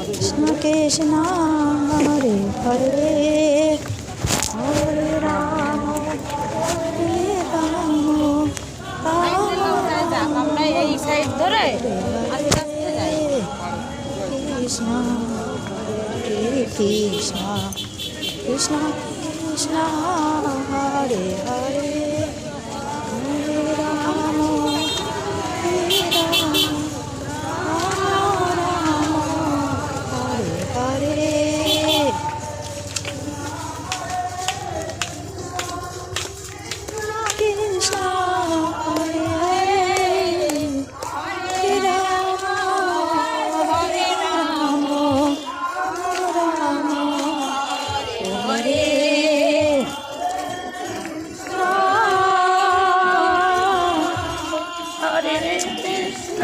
কৃষ্ণ কৃষ্ণ হরে হরে হরে রাম হরে রাম আমরা এই সাইড ধরে আস্তে আস্তে যাই। কৃষ্ণ হরে কৃষ্ণ কৃষ্ণ কৃষ্ণ হরে হরে হরে রাম হরে রাম রাম হরে হরে কৃষ্ণ হরে হরে রাম হরে রাম রাম হরে রাম হরে কৃষ্ণ